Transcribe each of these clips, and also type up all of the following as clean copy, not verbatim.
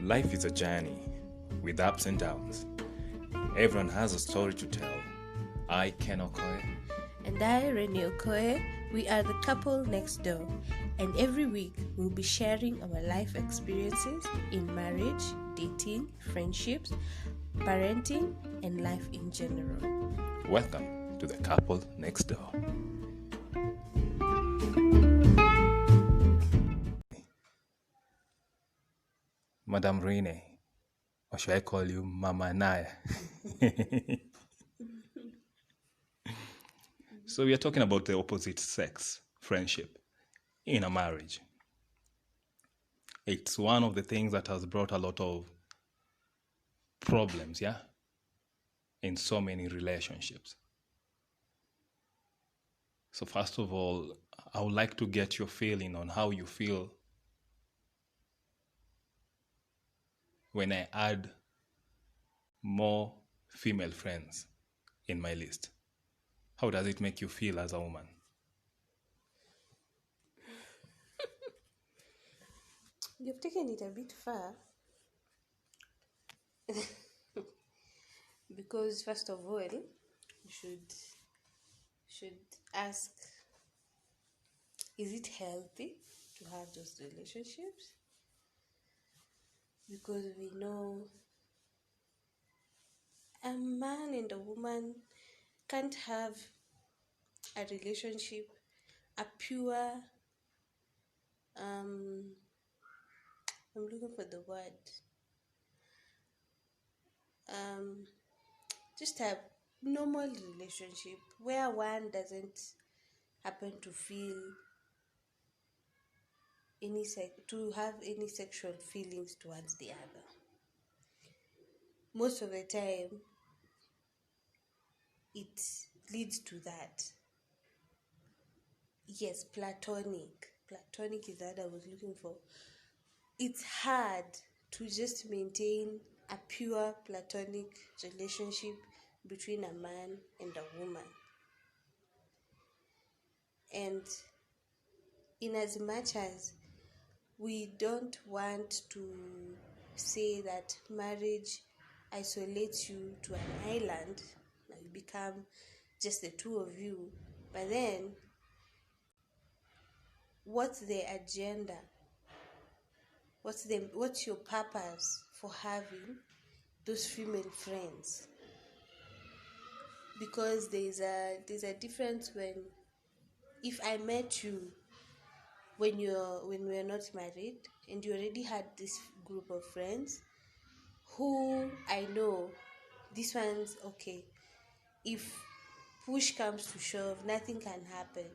Life is a journey with ups and downs. Everyone has a story to tell. I, Ken Okoye. And I, Renee Okoye. We are the couple next door. And every week we'll be sharing our life experiences in marriage, dating, friendships, parenting, and life in general. Welcome to the couple next door. Madam Renee, or should I call you Mama Naya? So we are talking about the opposite sex friendship in a marriage. It's one of the things that has brought a lot of problems, in so many relationships. So first of all, I would like to get your feeling on how you feel when I add more female friends in my list. How does it make you feel as a woman? You've taken it a bit far. Because first of all, you should ask, is it healthy to have those relationships? Because we know a man and a woman can't have a relationship, a pure, I'm looking for the word, just a normal relationship where one doesn't happen to feel to have any sexual feelings towards the other. Most of the time, it leads to that. Yes, platonic is that I was looking for. It's hard to just maintain a pure platonic relationship between a man and a woman. And in as much as we don't want to say that marriage isolates you to an island, and you become just the two of you, but then what's the agenda? What's your purpose for having those female friends? Because there's a difference when, if I met you when we're not married and you already had this group of friends who I know this one's okay. If push comes to shove, nothing can happen.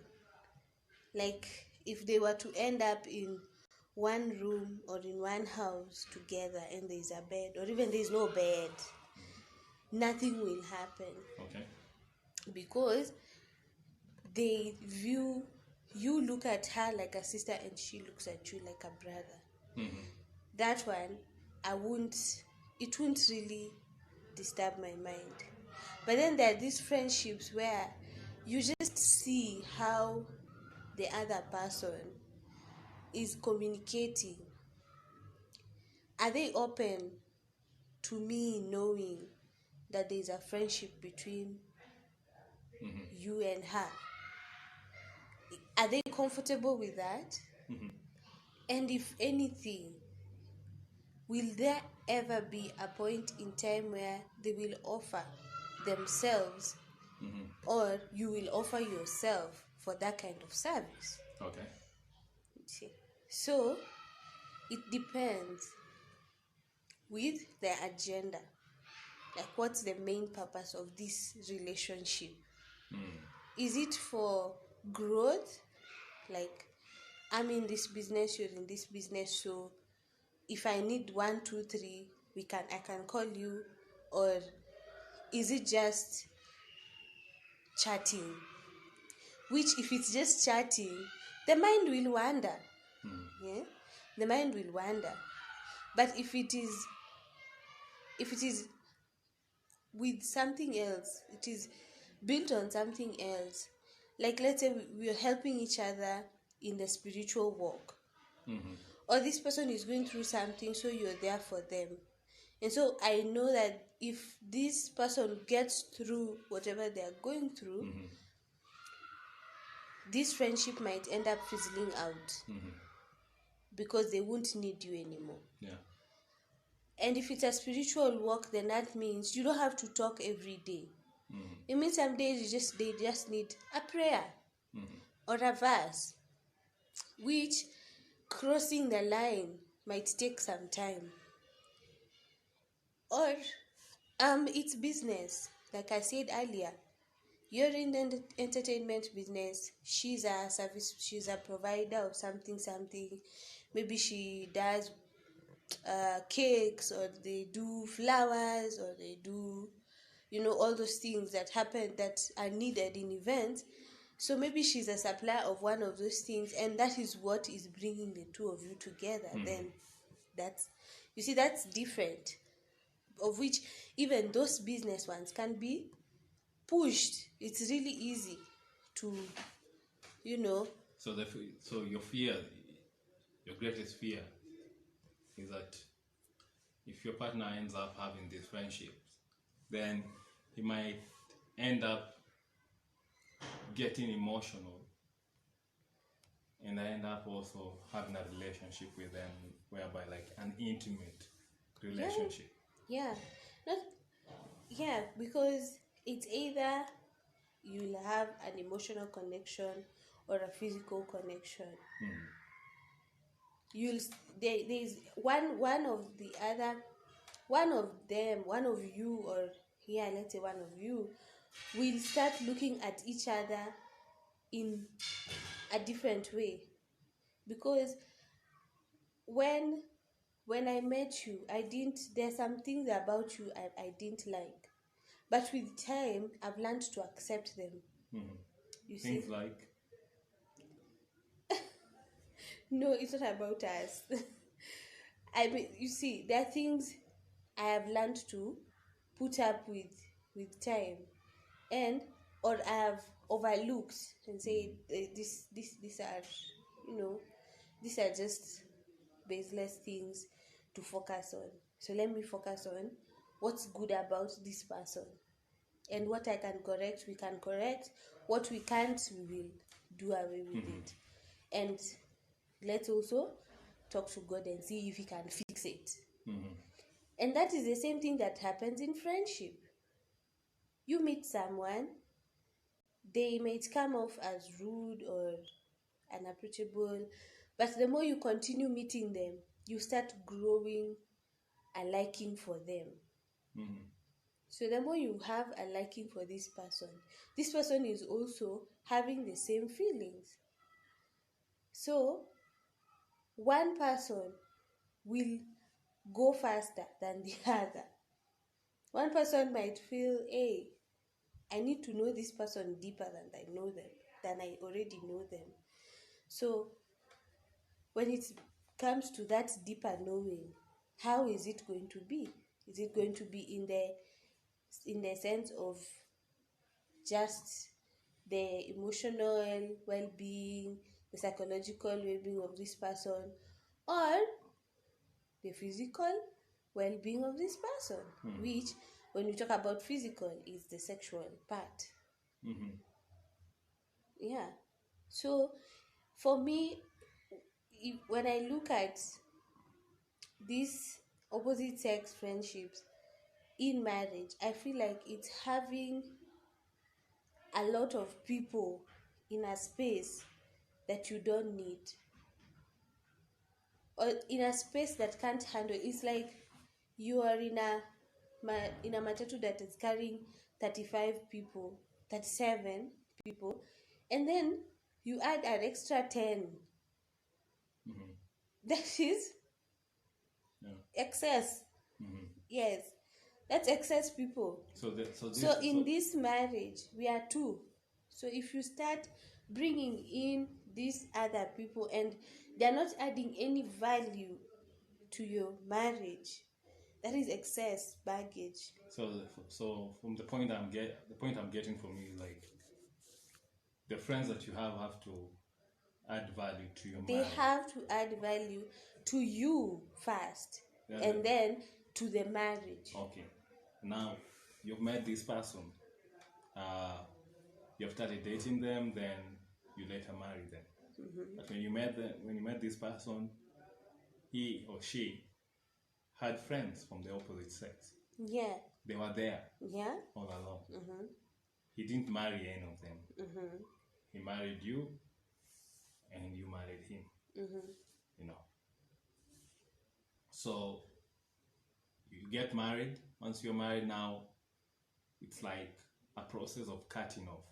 Like if they were to end up in one room or in one house together and there's a bed, or even there's no bed, nothing will happen. Okay. Because they view, you look at her like a sister and she looks at you like a brother. Mm-hmm. That one, it won't really disturb my mind. But then there are these friendships where you just see how the other person is communicating. Are they open to me knowing that there's a friendship between you and her? Are they comfortable with that? And if anything, will there ever be a point in time where they will offer themselves or you will offer yourself for that kind of service? Okay. See? So it depends with the agenda. Like, what's the main purpose of this relationship? Is it for growth? Like, I'm in this business, you're in this business, so if I need 1, 2, 3, I can call you? Or is it just chatting? Which, if it's just chatting, the mind will wander. Yeah, the mind will wander. But if it is with something else, it is built on something else. Like, let's say we are helping each other in the spiritual walk, or this person is going through something, so you're there for them. And so I know that if this person gets through whatever they are going through, this friendship might end up fizzling out because they won't need you anymore. Yeah. And if it's a spiritual walk, then that means you don't have to talk every day. It means some days they just need a prayer or a verse, which crossing the line might take some time. Or it's business. Like I said earlier, you're in the entertainment business. She's a provider of something. Maybe she does cakes, or they do flowers, or they do, all those things that happen that are needed in events. So maybe she's a supplier of one of those things, and that is what is bringing the two of you together. Then that's different, of which even those business ones can be pushed. It's really easy to, So your fear, your greatest fear, is that if your partner ends up having these friendships, then he might end up getting emotional, and I end up also having a relationship with them whereby, like, an intimate relationship. Yeah. Because it's either you'll have an emotional connection or a physical connection. There's one of the other, one of you, or let's say one of you will start looking at each other in a different way. Because when I met you, there's some things about you I didn't like, but with time I've learned to accept them. You Things see? like, No, it's not about us. I mean, you see, there are things I have learned to put up with time, or I have overlooked and say these are, these are just baseless things to focus on. So let me focus on what's good about this person, and what I can correct, we can correct. What we can't, we will do away with it. And let's also talk to God and see if He can fix it. And that is the same thing that happens in friendship. You meet someone, they might come off as rude or unapproachable, but the more you continue meeting them, you start growing a liking for them. So the more you have a liking for this person is also having the same feelings. So one person will go faster than the other. One person might feel, hey, I need to know this person deeper than I already know them. So when it comes to that deeper knowing, how is it going to be? Is it going to be in the sense of just the emotional well-being, the psychological well-being of this person, or the physical well-being of this person? Which, when we talk about physical, is the sexual part. Yeah. So for me, when I look at these opposite sex friendships in marriage, I feel like it's having a lot of people in a space that you don't need, or in a space that can't handle. It's like you are in a matatu that is carrying 35 people, 37 people, and then you add an extra 10. That is excess. Yes, that's excess people. So in this marriage, we are two. So if you start bringing in these other people and they're not adding any value to your marriage, that is excess baggage. So from the point I'm getting from you, like, the friends that you have to add value to your They marriage. have to add value to you first, Yeah, and then to the marriage. okay. Now you've met this person. You've started dating them, then you later marry them. But when you met this person, he or she had friends from the opposite sex. Yeah. They were there Yeah. all along. He didn't marry any of them. He married you, and you married him. You know. So you get married. Once you're married, now it's like a process of cutting off.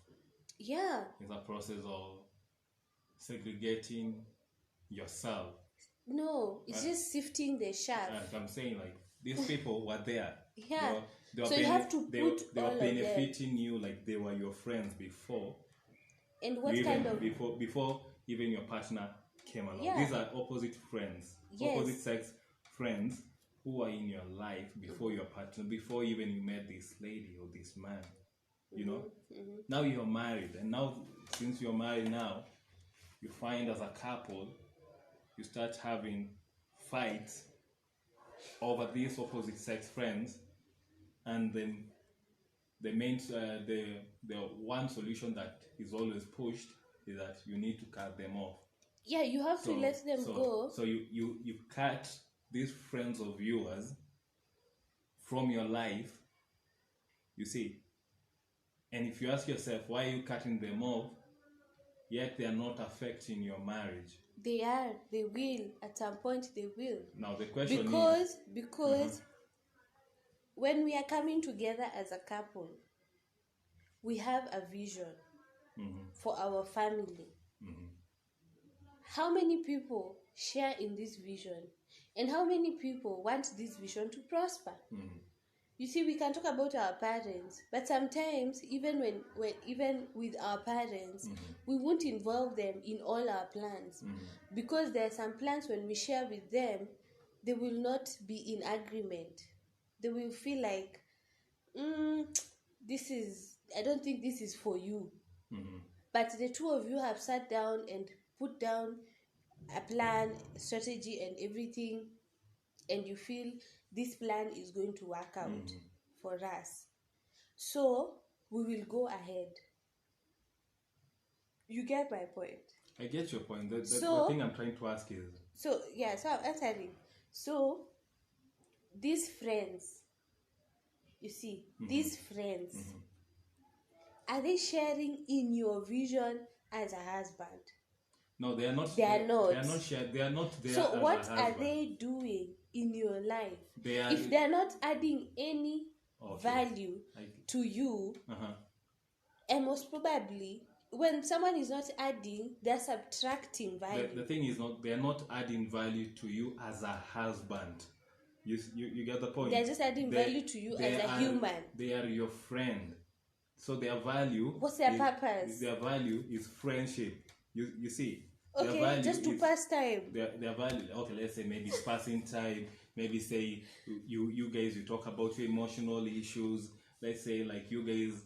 Yeah. It's a process of segregating yourself. No, it's just sifting the chaff. I'm saying, like, these people were there. Yeah. They were So you have to they put were all of them. benefiting you like they were your friends before. And what even kind of before even your partner came along. Yeah. These are opposite friends, Yes. opposite sex friends who are in your life before your partner, before even you met this lady or this man. You know. Now you're married, and now since you're married now, you find as a couple, you start having fights over these opposite sex friends, and then the main the one solution that is always pushed is that you need to cut them off. Yeah, you have to let them go. So you cut these friends of yours from your life, you see. And if you ask yourself, why are you cutting them off, yet they are not affecting your marriage? They are. They will. At some point, they will. Now the question Because when we are coming together as a couple, we have a vision for our family. How many people share in this vision, and how many people want this vision to prosper? You see, we can talk about our parents, but sometimes even when even with our parents, we won't involve them in all our plans, because there are some plans when we share with them, they will not be in agreement. They will feel like, I don't think this is for you. But the two of you have sat down and put down a plan, strategy, and everything, and you feel this plan is going to work out for us. So we will go ahead. You get my point? I get your point. The So- thing I'm trying to ask is, So I'm answering. So these friends, you see, these friends, are they sharing in your vision as a husband? no, they are not. They are not. They are not shared. They are not there. So as what a are husband. they doing in your life? They are. If they're not adding any Okay. value to you, and most probably when someone is not adding, they're subtracting value. The thing is not. They are not adding value to you as a husband. You get the point. They're just adding value to you as a human. They are your friend. So their value. What's their purpose? Their value is friendship. You see. Their Okay, value just to is- pass time. Their value. Okay, let's say maybe it's passing time. Maybe say you guys, you talk about your emotional issues. Let's say like you guys,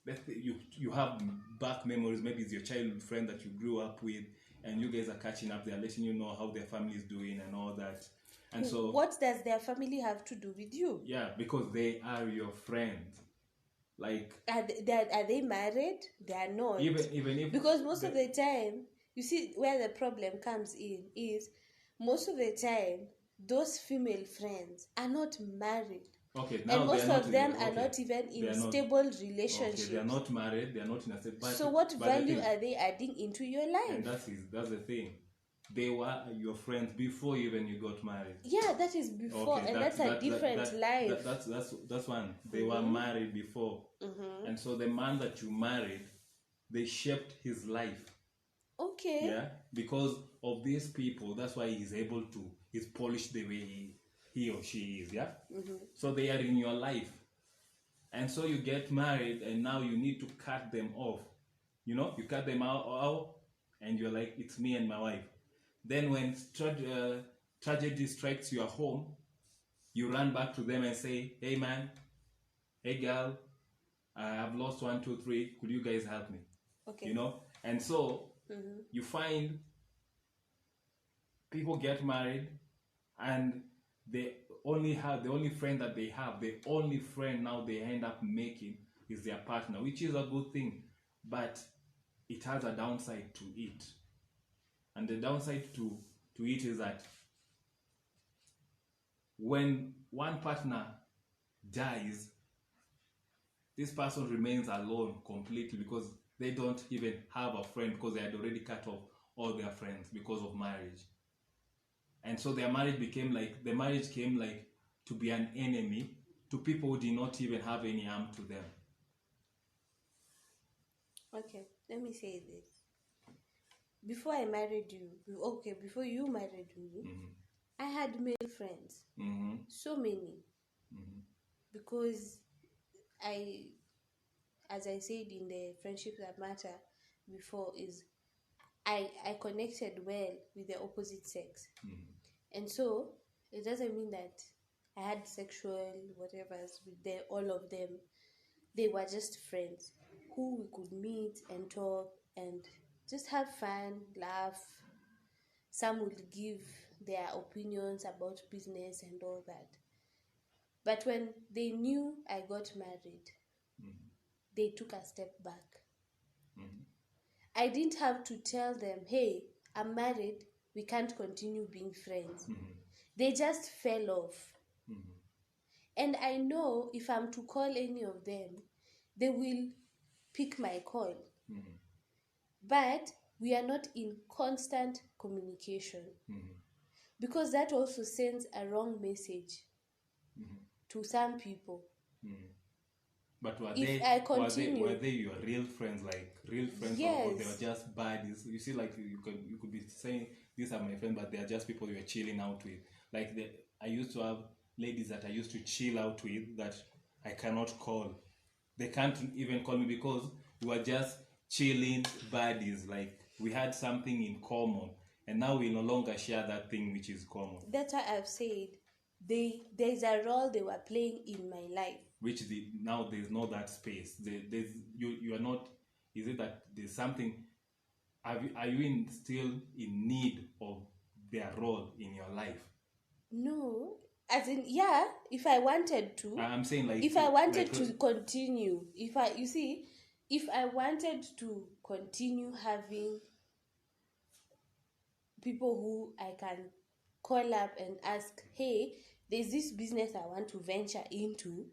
let's say you have back memories. Maybe it's your childhood friend that you grew up with, and you guys are catching up. They're letting you know how their family is doing and all that. And so What does their family have to do with you? yeah, because they are your friends. Like Are they married? They are not. even if Because most of the time, you see where the problem comes in is most of the time those female friends are not married. okay, now And most they are of them not, are okay, not even they in are not- stable Okay, relationships. they are not married. They are not in a state. So what but the value thing- are they adding into your life? And that's the thing. They were your friends before even you got married. Yeah, that is before, and that's a different life. That's one. They were married before, and so the man that you married, they shaped his life. Okay. Yeah, because of these people, that's why he's polished the way he or she is. Yeah. So they are in your life, and so you get married, and now you need to cut them off. You know, you cut them out, and you're like, it's me and my wife. Then when tragedy strikes your home, you run back to them and say, hey man, hey girl, I have lost 1, 2, 3. Could you guys help me? Okay. You know? And so You find people get married and they only have the only friend that they have, the only friend now they end up making is their partner, which is a good thing, but it has a downside to it. And the downside to it is that when one partner dies, this person remains alone completely because they don't even have a friend, because they had already cut off all their friends because of marriage. And so their marriage became like, the marriage came like to be an enemy to people who did not even have any harm to them. Okay, let me say this. Before I married you, before you married me, I had male friends. So many. Because as I said in the Friendship That Matter before, is I connected well with the opposite sex. And so it doesn't mean that I had sexual whatevers with all of them. They were just friends who we could meet and talk and just have fun, laugh. Some would give their opinions about business and all that. But when they knew I got married, they took a step back. I didn't have to tell them, hey, I'm married, we can't continue being friends. They just fell off. And I know if I'm to call any of them, they will pick my call. But we are not in constant communication. Because that also sends a wrong message to some people. But were If they, I continue, were they your real friends, like real friends, yes, or they were just buddies? You see, like you could be saying these are my friends, but they are just people you're chilling out with. Like I used to have ladies that I used to chill out with that I cannot call. They can't even call me because we were just chilling buddies. Like we had something in common, and now we no longer share that thing which is common. That's why I've said there's a role they were playing in my life. Which now there's not that space. You are not. Is it that there's something? Are you still in need of their role in your life? No, as in, yeah. If I wanted to, I'm saying like if I wanted to continue, if I wanted to continue having people who I can call up and ask, hey, there's this business I want to venture into.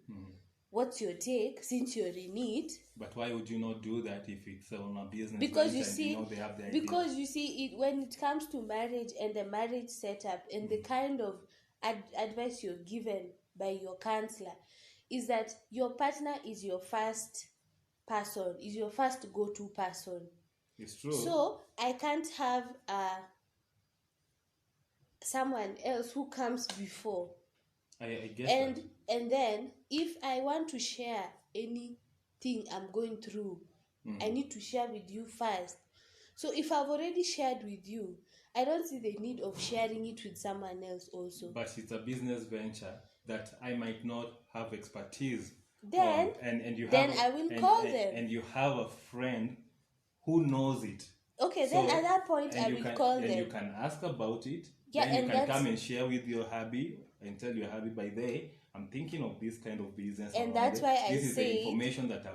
What's your take, since you're in it? But why would you not do that if it's on a business? Because you see, they have the because idea. You see, when it comes to marriage and the marriage setup and the kind of advice you're given by your counselor, is that your partner is your first person, is your first go-to person. It's true. So I can't have someone else who comes before. I guess and then if I want to share anything I'm going through, I need to share with you first. So if I've already shared with you, I don't see the need of sharing it with someone else also. But it's a business venture that I might not have expertise then on, and you have then I will call them. And you have a friend who knows it. Okay, so, then at that point I will call them. And you can ask about it. Yeah, then you can come and share with your hubby and tell your hubby, by day, I'm thinking of this kind of business. And that's why I say, this is the information that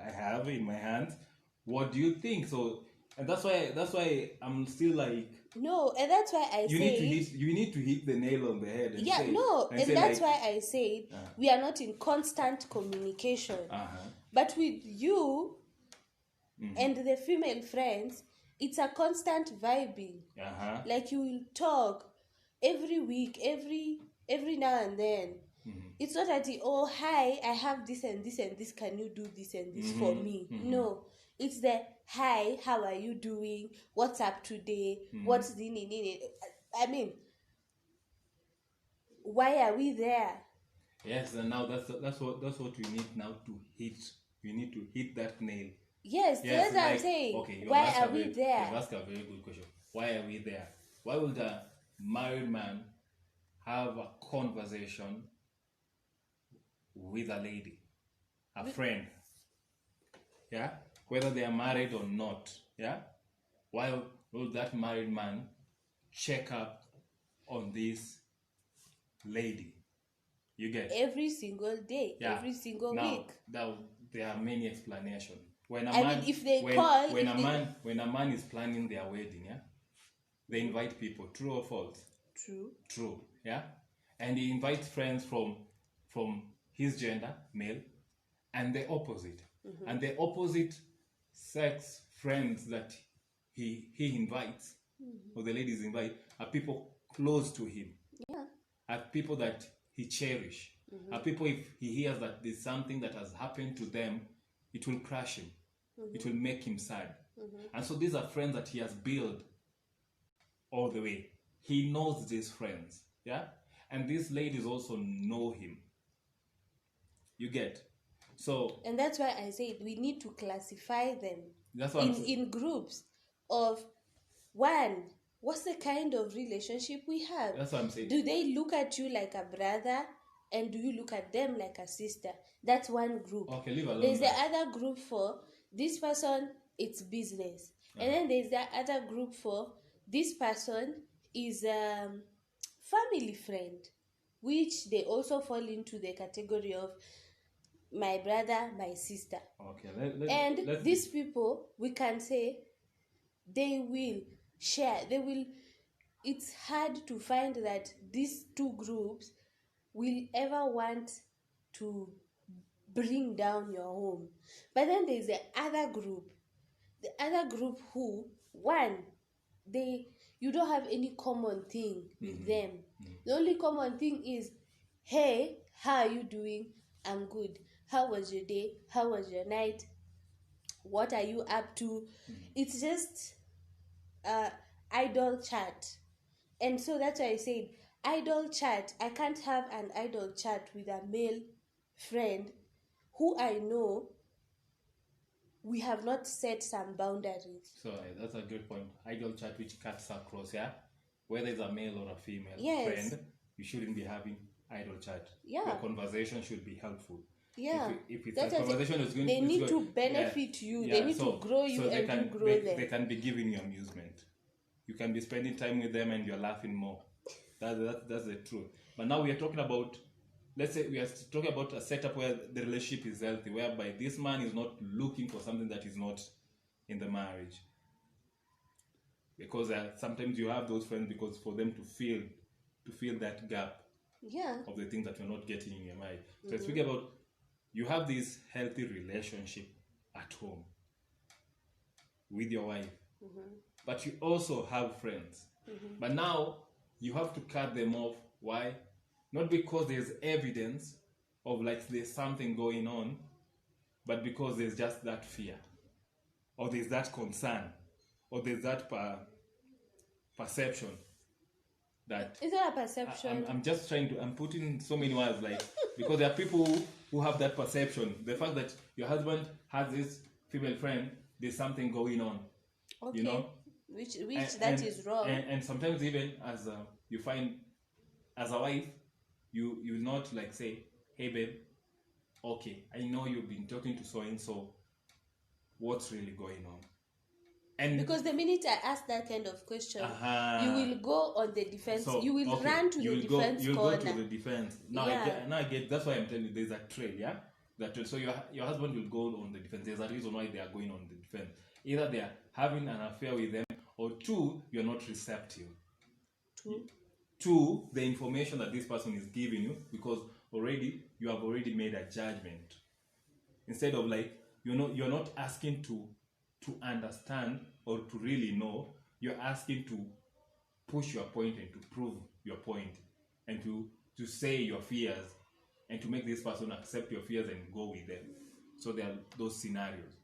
I have in my hands. What do you think? So, and that's why I'm still like, no, and that's why I you need to hit the nail on the head. And yeah, say, no, and that's like, why I said we are not in constant communication. But with you and the female friends, it's a constant vibing. Like you will talk every week, every now and then. It's not that oh hi, I have this and this and this, can you do this and this for me? No, it's the hi, how are you doing, what's up today, what's the I mean, why are we there? Yes, and now that's what we need now to hit. We need to hit that nail. Yes, that's what I'm saying. Okay, why are we there? You've asked a very good question. Why are we there? Why would a married man have a conversation with a lady, friend? Yeah, whether they are married or not. Yeah, why will that married man check up on this lady? You get? Every single day, every single week. Now there are many explanations. When a I man, mean, if they when a man is planning their wedding, yeah, they invite people. True or false? True. Yeah, and he invites friends from his gender, male, and the opposite, and the opposite sex friends that he invites, or the ladies invite, are people close to him. Yeah. Are people that he cherish. Are people, if he hears that there's something that has happened to them, it will crush him. It will make him sad. And so these are friends that he has built all the way. He knows these friends, yeah, and these ladies also know him. You get? So, and that's why I said we need to classify them in groups of, one, what's the kind of relationship we have? That's what I'm saying. Do they look at you like a brother, and do you look at them like a sister? That's one group. Okay, leave alone. There's the other group for this person, it's business. And then there's the other group for this person is family friend, which they also fall into the category of my brother, my sister. Okay, these people, we can say, they will share. It's hard to find that these two groups will ever want to bring down your home. But then there's the other group who, one, you don't have any common thing with them. The only common thing is, hey, how are you doing? I'm good. How was your day? How was your night? What are you up to? It's just idle chat. And so that's why I said idle chat. I can't have an idle chat with a male friend who I know we have not set some boundaries. So that's a good point. Idle chat which cuts across, yeah? Whether it's a male or a female friend, you shouldn't be having idle chat. Yeah. Your conversation should be helpful. Yeah. If it's a conversation is going, they need to benefit you. Yeah. They need to grow you, so and you grow them. They can be giving you amusement. You can be spending time with them and you're laughing more. That's the truth. But now we are talking about, let's say we are talking about a setup where the relationship is healthy, whereby this man is not looking for something that is not in the marriage. Because sometimes you have those friends because for them to fill that gap of the things that you're not getting in your marriage. So speaking about, you have this healthy relationship at home with your wife, but you also have friends. But now you have to cut them off. Why? Not because there's evidence of like there's something going on, but because there's just that fear, or there's that concern, or there's that perception that... Is that a perception? I'm just I'm putting so many words, like, because there are people who have that perception. The fact that your husband has this female friend, there's something going on. Okay. You know? Which is wrong. And sometimes even as you find, as a wife, you not like say, hey babe, okay, I know you've been talking to so and so, what's really going on? And because the minute I ask that kind of question, you will go on the defense. So, you will run to the defense you'll corner. Go to the defense. Now I get. That's why I'm telling you, there's a trail, yeah. That trail. So your husband will go on the defense. There's a reason why they are going on the defense. Either they are having an affair with them, or two, you're not receptive. Two, the information that this person is giving you, because you have already made a judgment. Instead of like, you're not asking to understand or to really know, you're asking to push your point and to prove your point and to say your fears and to make this person accept your fears and go with them. So there are those scenarios.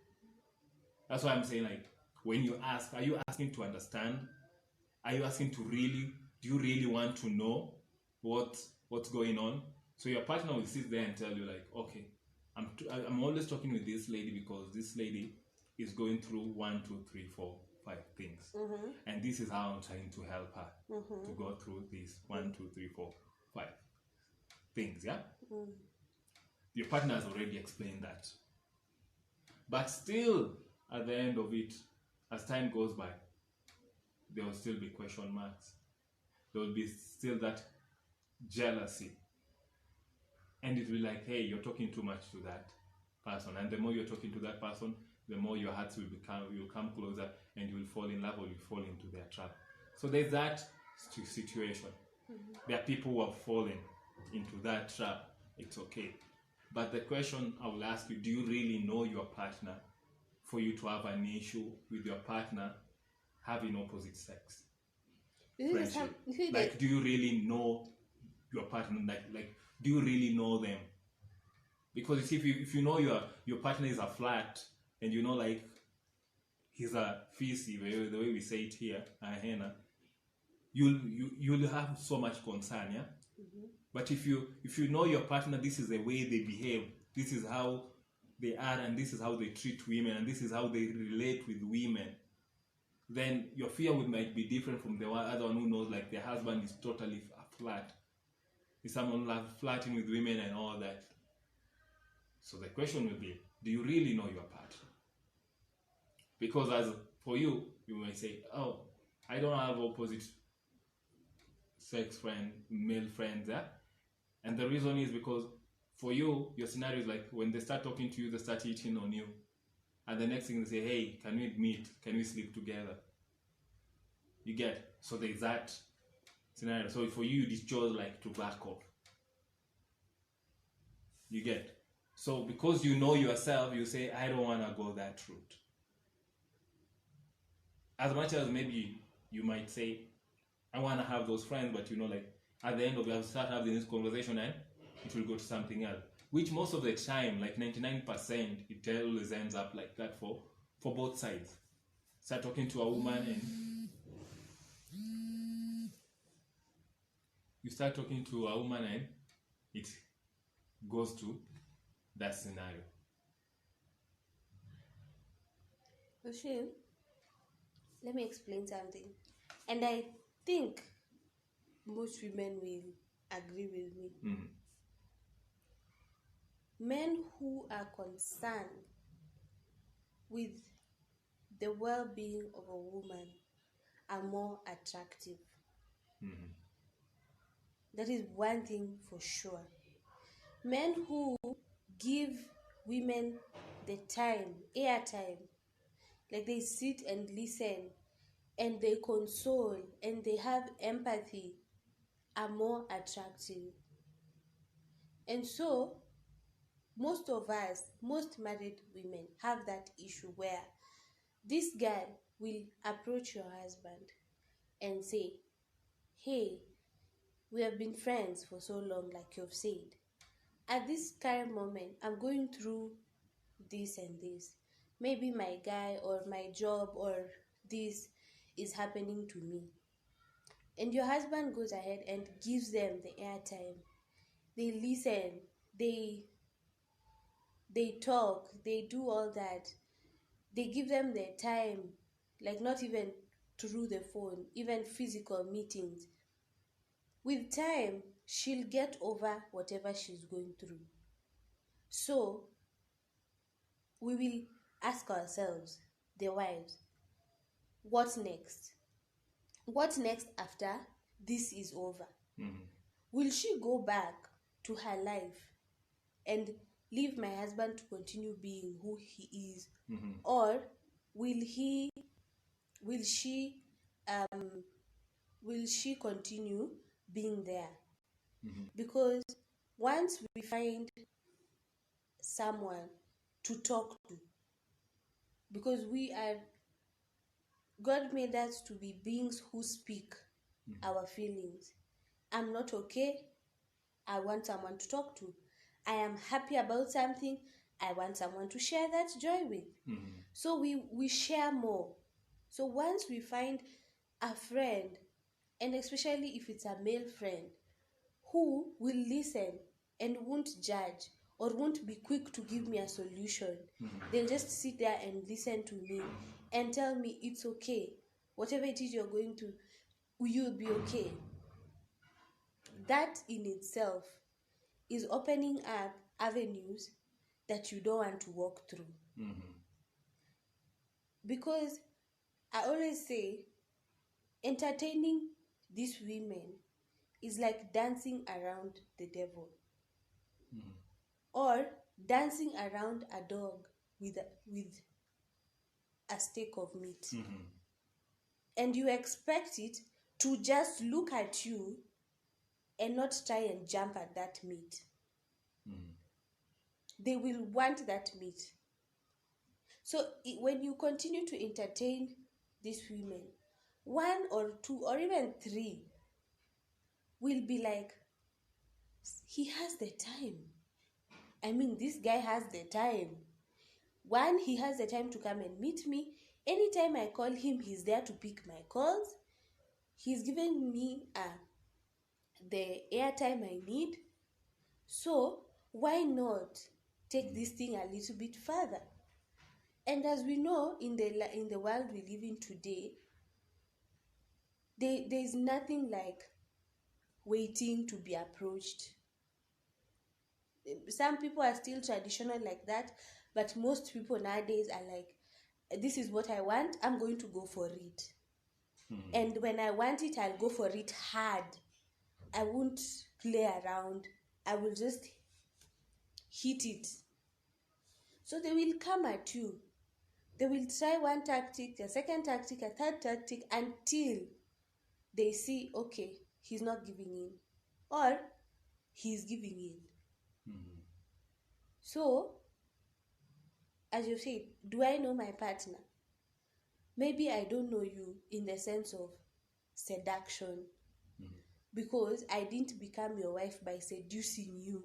That's why I'm saying, like, when you ask, are you asking to understand? Are you asking do you really want to know what's going on? So your partner will sit there and tell you like, okay, I'm always talking with this lady because this lady is going through 1, 2, 3, 4, 5 things. And this is how I'm trying to help her to go through these 1, 2, 3, 4, 5 things, yeah? Your partner has already explained that. But still, at the end of it, as time goes by, there will still be question marks. There will be still that jealousy. And it will be like, hey, you're talking too much to that person. And the more you're talking to that person, the more your hearts will come closer, and you will fall in love, or you fall into their trap. So there's that situation. There are people who have fallen into that trap. It's okay. But the question I will ask you, do you really know your partner for you to have an issue with your partner having opposite sex? Friendship. Like, do you really know your partner? Like, do you really know them? Because if you know your partner is a flat, and you know, like, he's a fizzy, the way we say it here, a henna, you'll have so much concern, yeah. But if you know your partner, this is the way they behave, this is how they are, and this is how they treat women, and this is how they relate with women, then your fear might be different from the other one who knows, like, their husband is totally flat. Is someone flirting with women and all that. So the question will be, do you really know your partner? Because as for you, you may say, oh, I don't have opposite sex male friends, yeah? And the reason is because for you, your scenario is like, when they start talking to you, they start hitting on you. And the next thing they say, hey, can we meet? Can we sleep together? You get? So there's that scenario. So for you, you chose like to back off. You get? So because you know yourself, you say, I don't want to go that route. As much as maybe you might say, I want to have those friends, but you know, like, at the end of it, I'll start having this conversation and it will go to something else. Which most of the time, like 99%, it always ends up like that for both sides. Start talking to a woman and you start talking to a woman and it goes to that scenario. Oshim, let me explain something. And I think most women will agree with me. Mm-hmm. Men who are concerned with the well-being of a woman are more attractive. Mm-hmm. That is one thing for sure. Men who give women the time, airtime, like they sit and listen and they console and they have empathy, are more attractive. And so most of us, most married women, have that issue where this guy will approach your husband and say, hey, we have been friends for so long, like you've said. At this current moment, I'm going through this and this. Maybe my guy or my job or this is happening to me. And your husband goes ahead and gives them the airtime. They listen, they talk, they do all that. They give them their time, like not even through the phone, even physical meetings. With time, she'll get over whatever she's going through. So, we will ask ourselves, the wives, what next? What next after this is over? Mm-hmm. Will she go back to her life and leave my husband to continue being who he is? Mm-hmm. Or will she continue being there? Mm-hmm. Because once we find someone to talk to, because God made us to be beings who speak our feelings. I'm not okay, I want someone to talk to. I am happy about something, I want someone to share that joy with. Mm-hmm. So we share more. So once we find a friend, and especially if it's a male friend, who will listen and won't judge or won't be quick to give me a solution, they'll just sit there and listen to me and tell me it's okay. Whatever it is you're going to, you'll be okay. That in itself is opening up avenues that you don't want to walk through. Mm-hmm. Because I always say, entertaining these women is like dancing around the devil, or dancing around a dog with a steak of meat. And you expect it to just look at you and not try and jump at that meat. They will want that meat. So when you continue to entertain these women, 1 or 2 or even 3 will be like, he has the time. I mean, this guy has the time. 1, he has the time to come and meet me. Anytime I call him, he's there to pick my calls. He's giving me the airtime I need. So why not take this thing a little bit further? And as we know, in the world we live in today, there is nothing like waiting to be approached. Some people are still traditional like that, but most people nowadays are like, this is what I want, I'm going to go for it. And when I want it, I'll go for it hard. I won't play around. I will just hit it. So they will come at you. They will try one tactic, a second tactic, a third tactic, until they see, okay, he's not giving in, or he's giving in. So, as you said, do I know my partner? Maybe I don't know you in the sense of seduction, because I didn't become your wife by seducing you.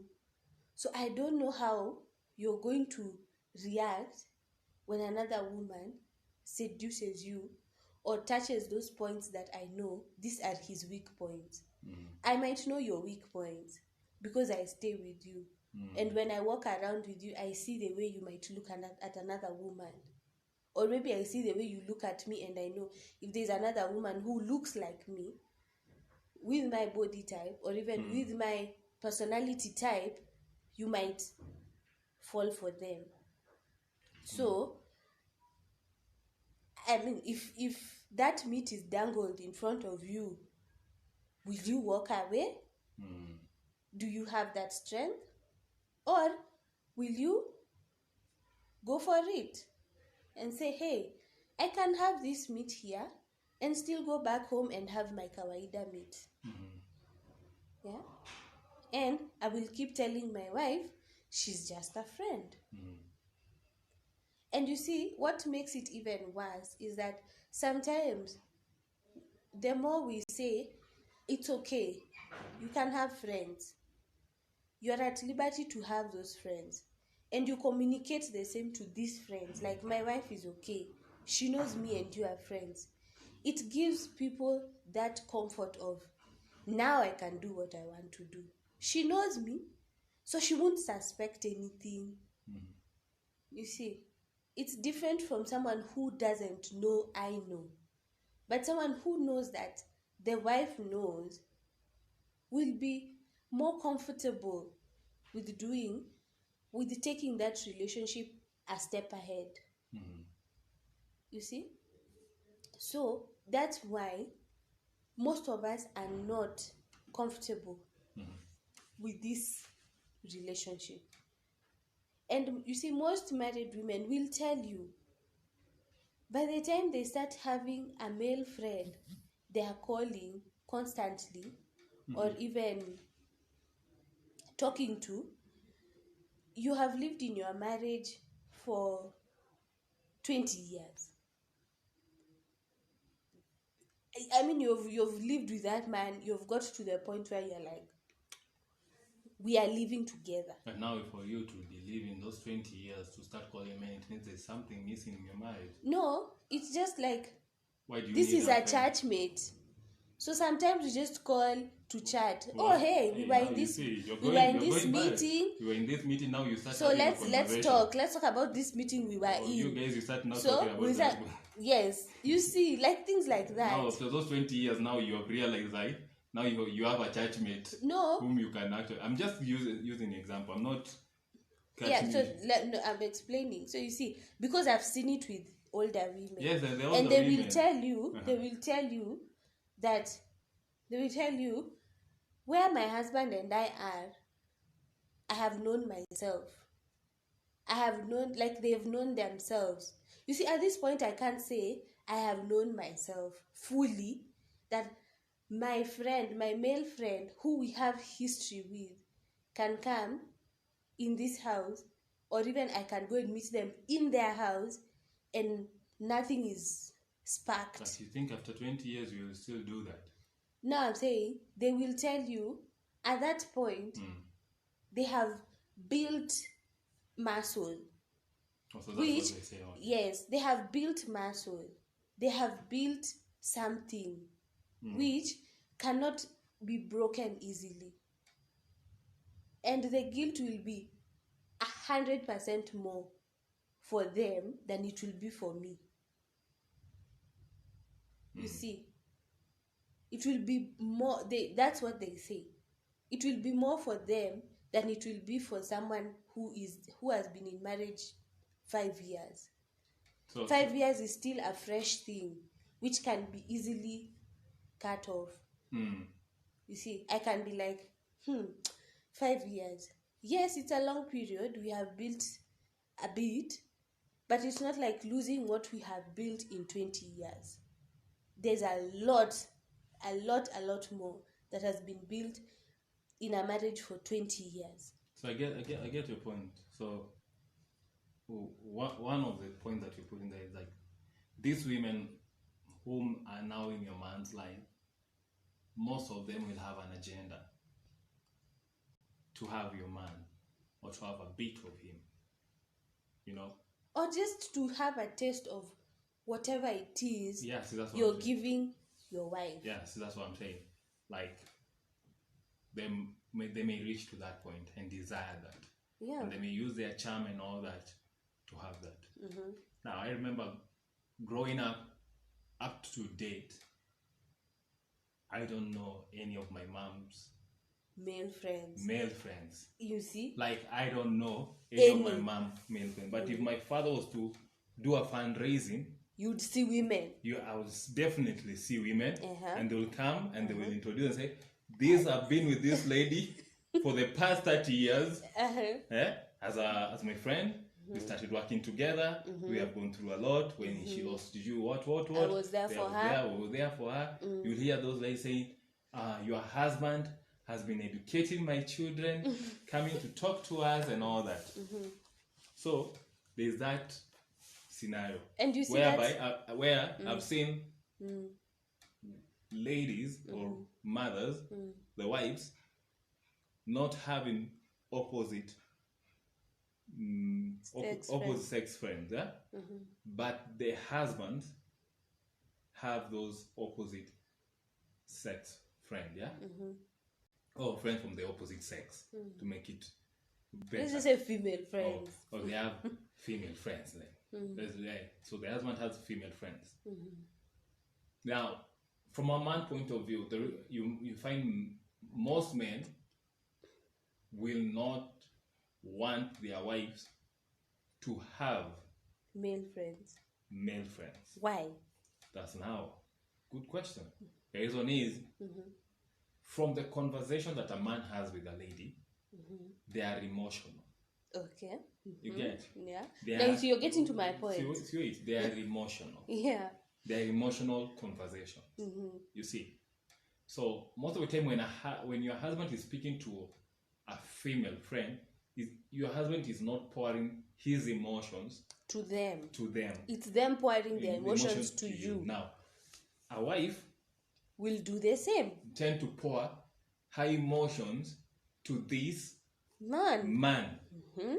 So I don't know how you're going to react when another woman seduces you or touches those points that I know these are his weak points. I might know your weak points because I stay with you. And when I walk around with you, I see the way you might look at another woman. Or maybe I see the way you look at me, and I know if there's another woman who looks like me, with my body type, or even with my personality type, you might fall for them. So, I mean, if that meat is dangled in front of you, will you walk away? Do you have that strength? Or will you go for it and say, hey, I can have this meat here and still go back home and have my kawaida meat? Yeah? And I will keep telling my wife, she's just a friend. And you see, what makes it even worse is that sometimes the more we say, it's okay, you can have friends, you're at liberty to have those friends, and you communicate the same to these friends, like, my wife is okay, she knows me and you are friends. It gives people that comfort of, now I can do what I want to do. She knows me, so she won't suspect anything. You see, it's different from someone who doesn't know I know. But someone who knows that the wife knows will be more comfortable with taking that relationship a step ahead. You see? So that's why most of us are not comfortable with this relationship. And you see, most married women will tell you, by the time they start having a male friend they are calling constantly, or even talking to, you have lived in your marriage for 20 years. I mean, you've lived with that man, you've got to the point where you're like, we are living together. And now for you to be living those 20 years to start calling men, it means there's something missing in your marriage. No, it's just like, why do you this need is a church mate. So sometimes we just call to chat. Well, oh, hey, we were in this meeting. You were in this meeting, now you start. So let's talk. Let's talk about this meeting we were in. You guys, you start now talking about that. Yes, you see, like things like that. Now after those 20 years, now you have realized that now you have a church mate. No. Whom you can actually. I'm just using an example. I'm not. Yeah. So no, I'm explaining. So you see, because I've seen it with older women. Yes, and they will tell you. They will tell you that they will tell you, where my husband and I are, I have known myself. I have known, like they've known themselves. You see, at this point, I can't say I have known myself fully, that my friend, my male friend, who we have history with, can come in this house, or even I can go and meet them in their house and nothing is sparked. But you think after 20 years you will still do that? No, I'm saying they will tell you at that point they have built muscle. Oh, so that's Which, what they say. Okay. yes, they have built muscle. They have built something which cannot be broken easily. And the guilt will be 100% more for them than it will be for me. You see, it will be more, that's what they say. It will be more for them than it will be for someone who has been in marriage 5 years. So 5 years is still a fresh thing which can be easily cut off. You see, I can be like, 5 years. Yes, it's a long period. We have built a bit, but it's not like losing what we have built in 20 years. There's a lot more that has been built in a marriage for 20 years. So I get your point. So one of the points that you put in there is like, these women whom are now in your man's life, most of them will have an agenda to have your man, or to have a bit of him, you know, or just to have a taste of whatever it is that's what you're I'm saying. giving your wife. That's what I'm saying. Like, they may reach to that point and desire that. Yeah. And they may use their charm and all that to have that. Now, I remember growing up to date, I don't know any of my mom's Male friends. You see? Like, I don't know any of my mom's male friends. But if my father was to do a fundraising, you'd see women. I would definitely see women, and they will come and they will introduce and say, "These have been with this lady for the past 30 years. As my friend, we started working together. We have gone through a lot. When she lost you, what? I was there for her. We were there for her. You'll hear those ladies saying, your husband has been educating my children, coming to talk to us and all that." So there's that scenario, and you see where I've seen ladies or mothers, the wives, not having opposite sex friends, but the husbands have those opposite sex friends, or friends from the opposite sex, to make it better. Let's just say female friends. Or they have female friends then. So the husband has female friends. Now, from a man point of view, you find most men will not want their wives to have male friends. Why? That's now good question. The reason is, from the conversation that a man has with a lady, they are emotional. Okay. You get? Yeah. Now, so you're getting to my point. They are emotional. Yeah. They are emotional conversations. You see. So most of the time when your husband is speaking to a female friend, your husband is not pouring his emotions to them. It's them pouring their emotions to you. Now, a wife will do the same. Tend to pour her emotions to this man.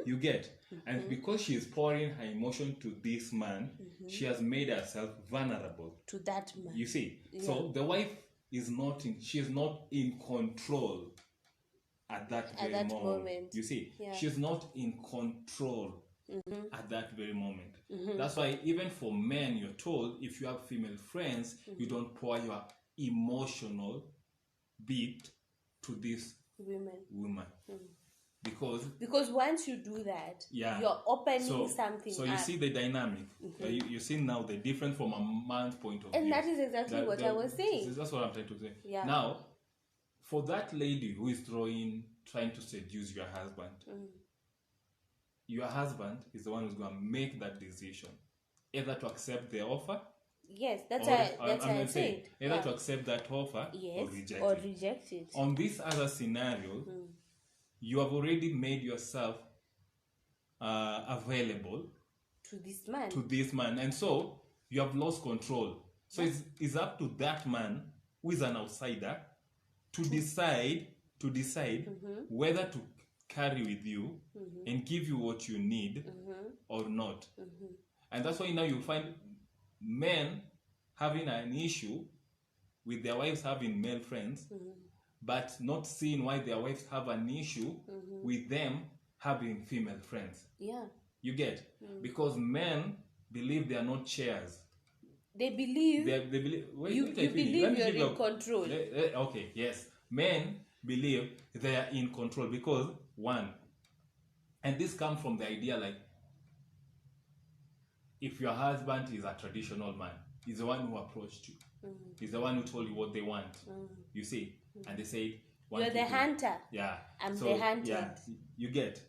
You get? And because she is pouring her emotion to this man, she has made herself vulnerable to that man. You see? Yeah. So the wife is not in control at that moment. You see? Yeah. She's not in control at that very moment. That's why even for men, you're told, if you have female friends, you don't pour your emotional bit to this woman. Because once you do that, Yeah. you're opening something So you up. see the dynamic. You see now the difference from a man's point of And view. that is exactly what I was saying. That's what I'm trying to say. Yeah. Now, for that lady who is trying to seduce your husband, your husband is the one who's going to make that decision, either to accept the offer. Yes, that's what I said. Either to accept that offer yes, or reject it. On this other scenario, you have already made yourself available to this man. And so you have lost control. So it's up to that man who is an outsider to decide whether to carry with you and give you what you need or not. And that's why now you find men having an issue with their wives having male friends, but not seeing why their wives have an issue with them having female friends. Yeah. You get? Because men believe they are not chairs. They believe you believe you're in control. Okay, yes. Men believe they are in control because, one, and this comes from the idea like, if your husband is a traditional man, he's the one who approached you. He's the one who told you what they want. You see? And they say, you're the hunter. Yeah. I'm the hunted. Yeah, you get.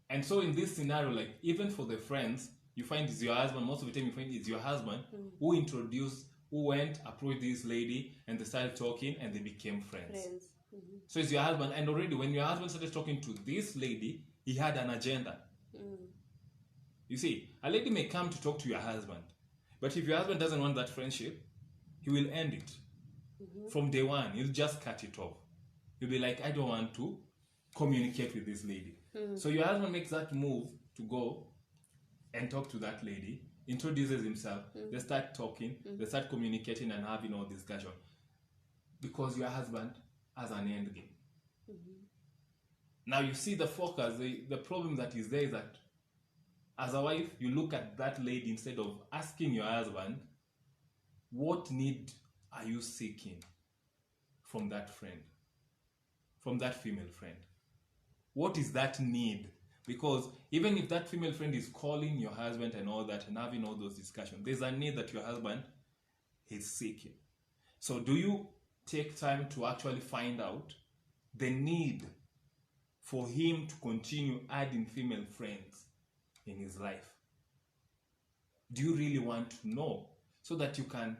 And so in this scenario, like, even for the friends, you find it's your husband. Most of the time you find it's your husband who went, approached this lady, and they started talking, and they became friends. So it's your husband. And already when your husband started talking to this lady, he had an agenda. You see, a lady may come to talk to your husband, but if your husband doesn't want that friendship, he will end it. From day one, he'll just cut it off. He'll be like, I don't want to communicate with this lady. So your husband makes that move to go and talk to that lady, introduces himself, they start talking, they start communicating and having all discussion. Because your husband has an end game. Now you see the focus, the problem that is there is that as a wife, you look at that lady instead of asking your husband, what need are you seeking from that friend, from that female friend? What is that need? Because even if that female friend is calling your husband and all that and having all those discussions, there's a need that your husband is seeking. So do you take time to actually find out the need for him to continue adding female friends in his life? Do you really want to know so that you can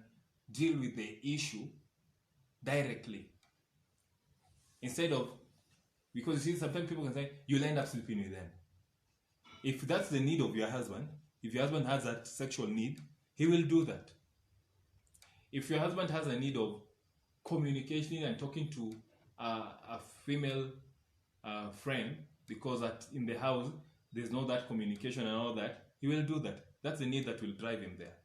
deal with the issue directly? Instead of, because you see, sometimes people can say, you'll end up sleeping with them. If that's the need of your husband, if your husband has that sexual need, he will do that. If your husband has a need of communication and talking to a female friend, because in the house there's no that communication and all that, he will do that. That's the need that will drive him there.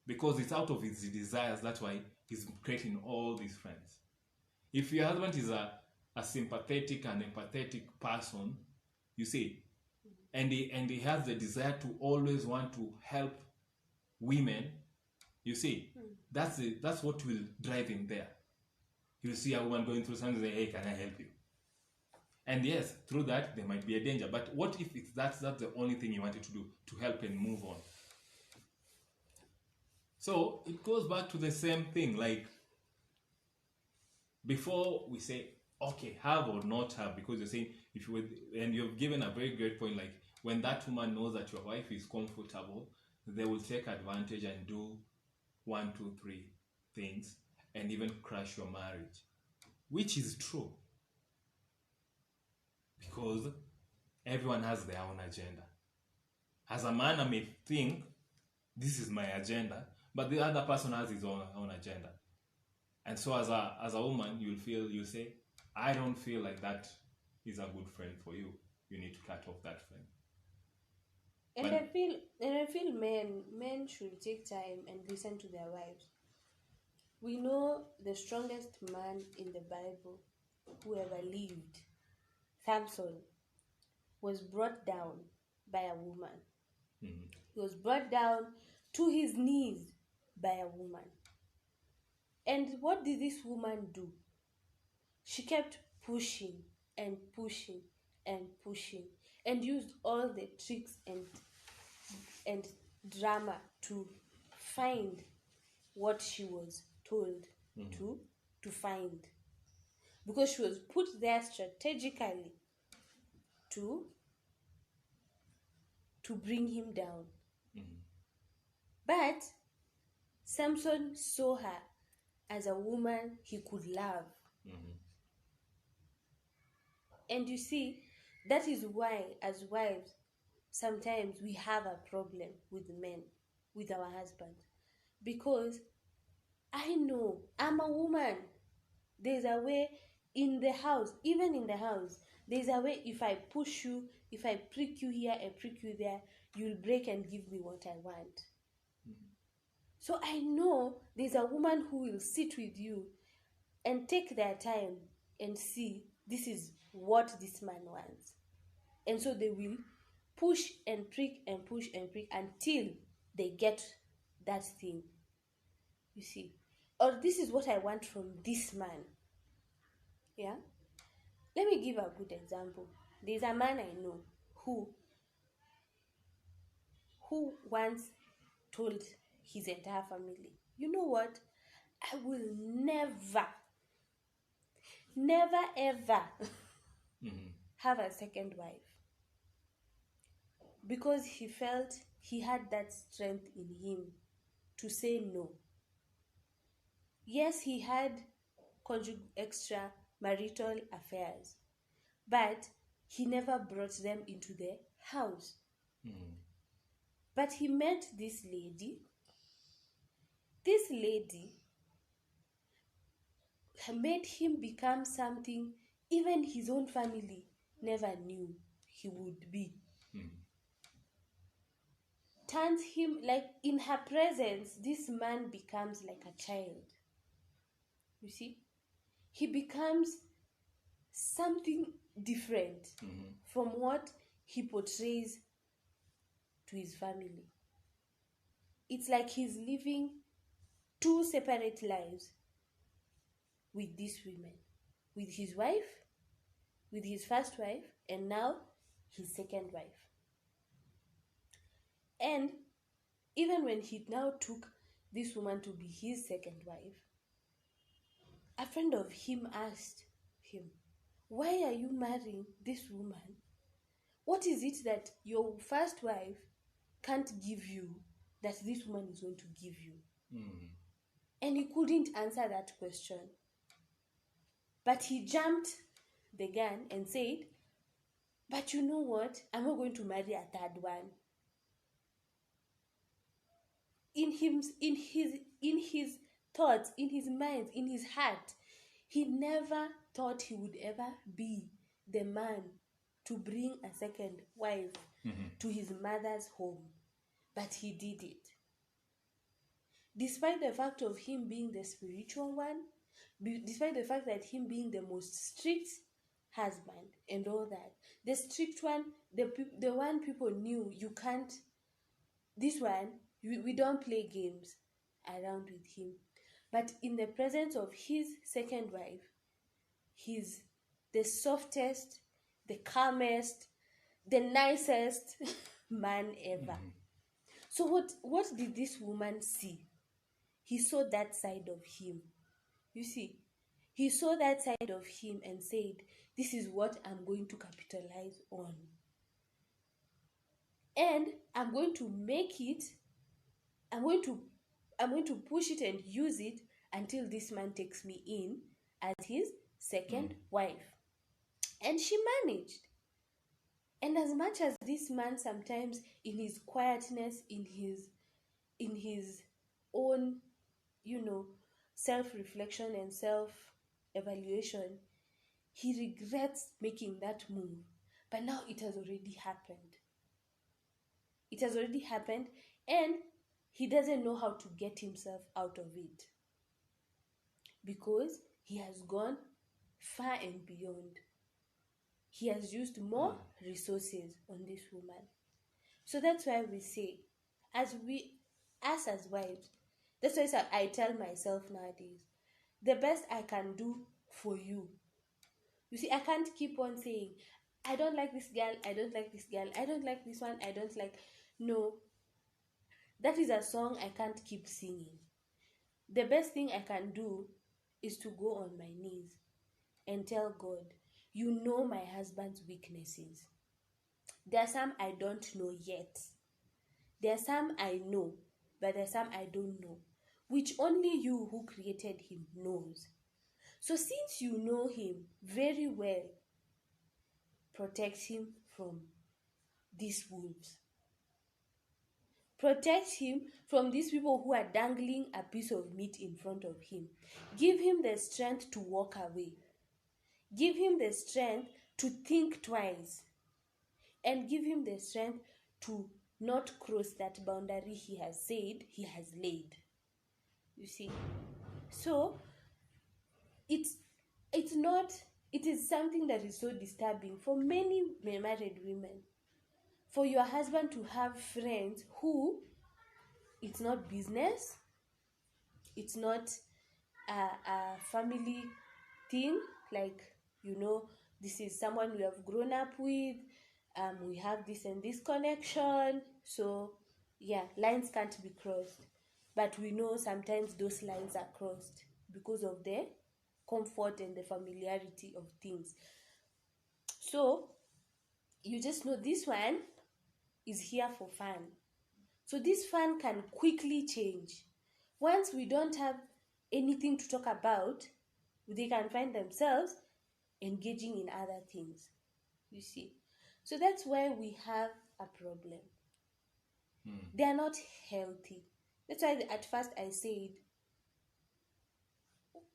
Because it's out of his desires, that's why he's creating all these friends. If your husband is a sympathetic and empathetic person, you see, and he has the desire to always want to help women, you see, that's what will drive him there. He'll see a woman going through something and say, hey, can I help you? And yes, through that, there might be a danger. But what if that's the only thing he wanted to do, to help and move on? So it goes back to the same thing. Like, before we say, okay, have or not have, because you're saying, and you've given a very great point, like, when that woman knows that your wife is comfortable, they will take advantage and do 1, 2, 3 things and even crash your marriage, which is true. Because everyone has their own agenda. As a man, I may think, this is my agenda, but the other person has his own agenda. And so as a woman, you'll say, I don't feel like that is a good friend for you. You need to cut off that friend. And I feel men should take time and listen to their wives. We know the strongest man in the Bible who ever lived, Samson, was brought down by a woman. Mm-hmm. He was brought down to his knees by a woman. And what did this woman do? She kept pushing and pushing and pushing, and used all the tricks and drama to find what she was told to find, because she was put there strategically to bring him down. But Samson saw her as a woman he could love. And you see, that is why as wives sometimes we have a problem with men, with our husbands, because I know I'm a woman. There's a way in the house, even in the house, there's a way. If I push you, if I prick you here and prick you there, you'll break and give me what I want. So I know there's a woman who will sit with you and take their time and see this is what this man wants. And so they will push and prick and push and prick until they get that thing. You see? Or this is what I want from this man. Yeah? Let me give a good example. There's a man I know who once told his entire family, you know what? I will never ever have a second wife, because he felt he had that strength in him to say no. Yes, he had extramarital affairs, but he never brought them into the house. But he met this lady. This lady made him become something even his own family never knew he would be. Turns him, like, in her presence, this man becomes like a child. You see? He becomes something different from what he portrays to his family. It's like he's living two separate lives with these women, with his wife, with his first wife, and now his second wife. And even when he now took this woman to be his second wife, a friend of him asked him, why are you marrying this woman? What is it that your first wife can't give you that this woman is going to give you? And he couldn't answer that question. But he jumped the gun and said, but you know what? I'm not going to marry a third one. In his thoughts, in his mind, in his heart, he never thought he would ever be the man to bring a second wife to his mother's home. But he did it. Despite the fact of him being the spiritual one, despite the fact that him being the most strict husband and all that, the strict one, the one people knew, you can't, this one, we don't play games around with him. But in the presence of his second wife, he's the softest, the calmest, the nicest man ever. So what did this woman see? He saw that side of him. You see, he saw that side of him and said, this is what I'm going to capitalize on. And I'm going to make it, I'm going to push it and use it until this man takes me in as his second wife. And she managed. And as much as this man sometimes in his quietness, in his own, self-reflection and self-evaluation, he regrets making that move. But now it has already happened. It has already happened, and he doesn't know how to get himself out of it, because he has gone far and beyond. He has used more resources on this woman. So that's why we say, as wives, that's why I tell myself nowadays, the best I can do for you You see, I can't keep on saying, I don't like this girl, I don't like this girl, I don't like this one, I don't like. No, that is a song I can't keep singing. The best thing I can do is to go on my knees and tell God, you know my husband's weaknesses. There are some I don't know yet. There are some I know, but there are some I don't know, which only you who created him knows. So since you know him very well, protect him from these wolves. Protect him from these people who are dangling a piece of meat in front of him. Give him the strength to walk away. Give him the strength to think twice. And give him the strength to not cross that boundary he has said he has laid. You see? So, it is something that is so disturbing for many married women. For your husband to have friends who, it's not business, it's not a family thing, like, this is someone we have grown up with, we have this and this connection, so yeah, lines can't be crossed. But we know sometimes those lines are crossed because of the comfort and the familiarity of things. So you just know this one is here for fun. So this fun can quickly change. Once we don't have anything to talk about, they can find themselves engaging in other things. You see? So that's why we have a problem. They are not healthy. That's why at first I said,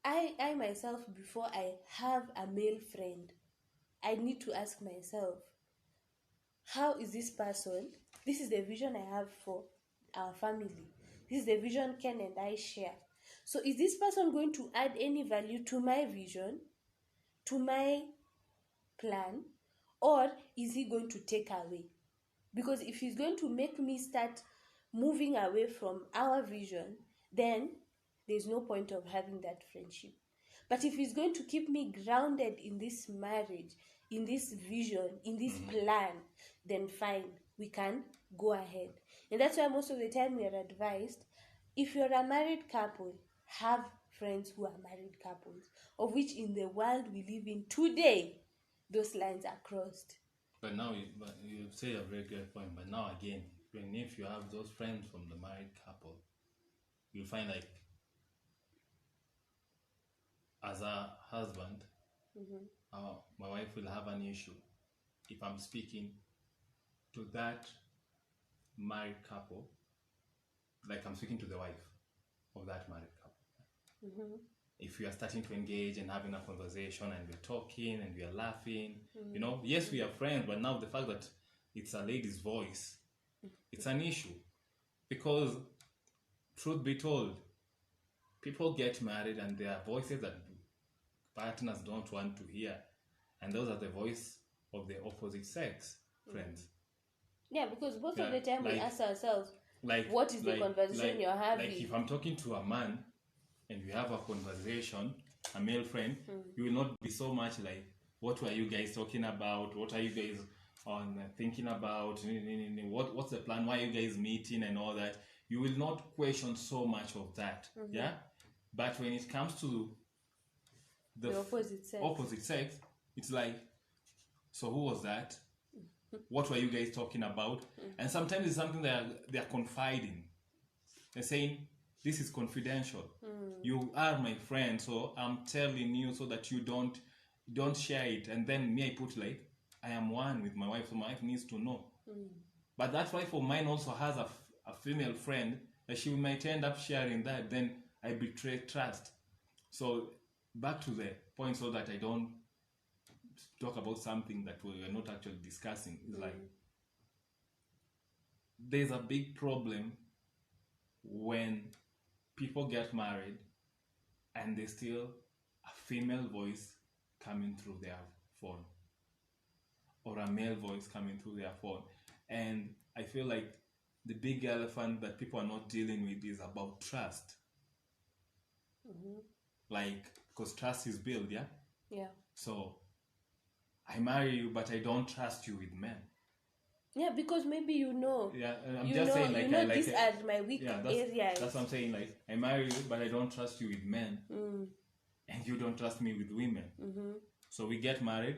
I myself, before I have a male friend, I need to ask myself, how is this person? This is the vision I have for our family. This is the vision Ken and I share. So is this person going to add any value to my vision, to my plan, or is he going to take away? Because if he's going to make me start moving away from our vision, then there's no point of having that friendship. But if he's going to keep me grounded in this marriage, in this vision, in this plan, then fine, we can go ahead. And that's why most of the time we are advised, if you're a married couple, have friends who are married couples, of which in the world we live in today, those lines are crossed. But now you say a very good point. But now again, even if you have those friends from the married couple, you'll find like, as a husband, my wife will have an issue if I'm speaking to that married couple, like I'm speaking to the wife of that married couple. If we are starting to engage and having a conversation and we're talking and we are laughing, yes, we are friends, but now the fact that it's a lady's voice, it's an issue. Because, truth be told, people get married and there are voices that partners don't want to hear, and those are the voice of the opposite sex friends. Yeah, because most of the time we ask ourselves, what is the conversation you're having? Like if I'm talking to a man and we have a conversation, a male friend, you will not be so much like, what were you guys talking about? What are you guys thinking about? What's the plan? Why are you guys meeting and all that? You will not question so much of that. Yeah? But when it comes to the opposite sex, it's like, so who was that? What were you guys talking about? And sometimes it's something that they're confiding. They're saying, this is confidential. You are my friend, so I'm telling you so that you don't share it. And then me, I put like, I am one with my wife, so my wife needs to know. But that wife of mine also has a female friend that she might end up sharing that. Then I betray trust. So back to the point, so that I don't talk about something that we are not actually discussing. It's like, there's a big problem when people get married and there's still a female voice coming through their phone or a male voice coming through their phone. And I feel like the big elephant that people are not dealing with is about trust. Like, because trust is built, yeah? Yeah. So I marry you, but I don't trust you with men. Yeah, because maybe you know. Yeah, I'm You just know, saying, like, you know, like, these are my weak areas. That's what I'm saying. Like, I marry you, but I don't trust you with men, and you don't trust me with women. So we get married.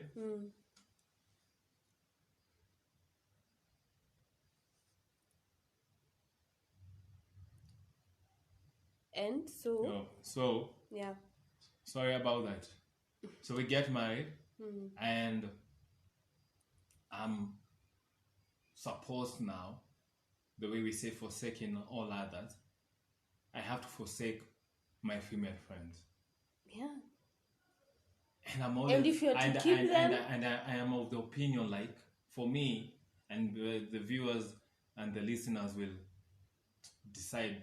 And so, So yeah. Sorry about that. So we get married, and I'm supposed now, the way we say forsaking all others, I have to forsake my female friends. Yeah. And I'm always, and if you're to keep them, and I am of the opinion, like, for me, and the viewers and the listeners will decide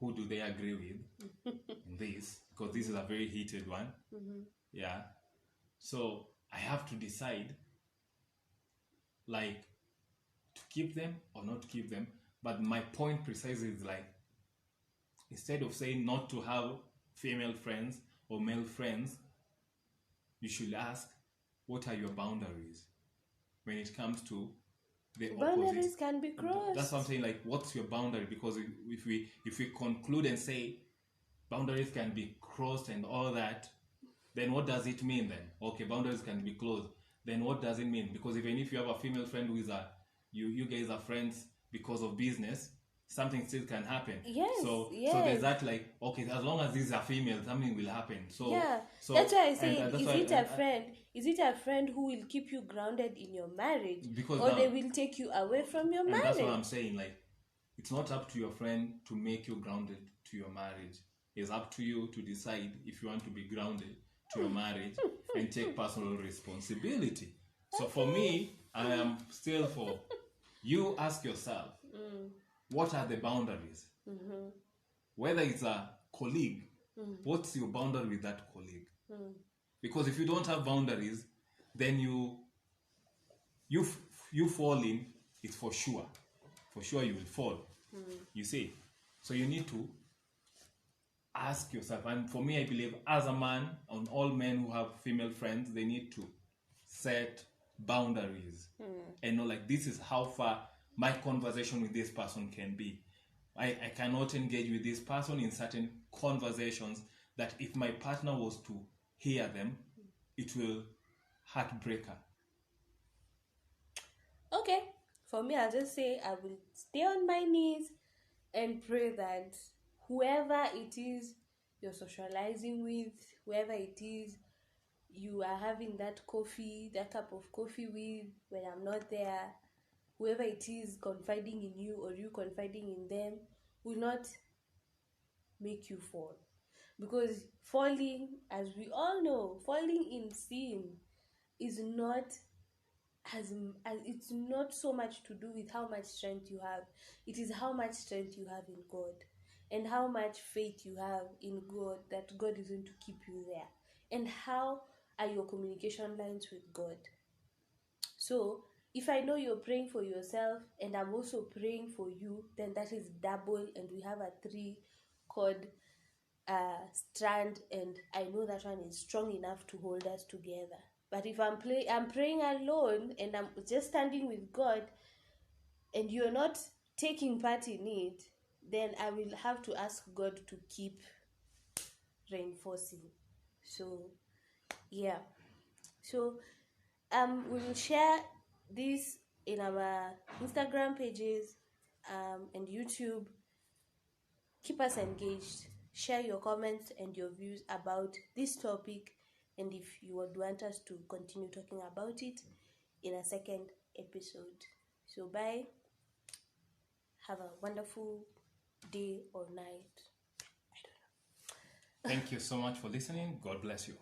who do they agree with in this, because this is a very heated one. Yeah. So I have to decide, like, to keep them or not to keep them. But my point precisely is, like, instead of saying not to have female friends or male friends, you should ask, what are your boundaries when it comes to the boundaries opposite? can be crossed. That's what I'm saying, like, what's your boundary? Because if we conclude and say boundaries can be crossed and all that, then what does it mean then? Okay, boundaries can be closed. Then what does it mean? Because even if you have a female friend who is you guys are friends because of business, something still can happen. Yes. So there's that, like, okay, as long as these are female, something will happen. So yeah. So that's why I say, is is it a friend who will keep you grounded in your marriage, because or now, they will take you away from your marriage? That's what I'm saying. Like, it's not up to your friend to make you grounded to your marriage. It's up to you to decide if you want to be grounded to your marriage and take personal responsibility. So for me, I am still for you. Ask yourself, what are the boundaries? Whether it's a colleague, what's your boundary with that colleague? Because if you don't have boundaries, then you fall in, it's for sure you will fall. You see, so you need to ask yourself. And for me, I believe, as a man, on all men who have female friends, they need to set boundaries and know, like, this is how far my conversation with this person can be. I cannot engage with this person in certain conversations that if my partner was to hear them, it will heartbreak her. Okay, for me, I'll just say I will stay on my knees and pray that whoever it is you're socializing with, whoever it is you are having that cup of coffee with when I'm not there, whoever it is confiding in you or you confiding in them, will not make you fall. Because falling, as we all know, falling in sin is not as it's not so much to do with how much strength you have. It is how much strength you have in God and how much faith you have in God that God is going to keep you there, and how are your communication lines with God. So if I know you're praying for yourself and I'm also praying for you, then that is double, and we have a 3-cord strand, and I know that one is strong enough to hold us together. But if I'm praying alone and I'm just standing with God, and you're not taking part in it, then I will have to ask God to keep reinforcing. So yeah, so we will share this in our Instagram pages and YouTube. Keep us engaged. Share your comments and your views about this topic, and if you would want us to continue talking about it in a second episode. So bye. Have a wonderful day or night. Thank you so much for listening. God bless you.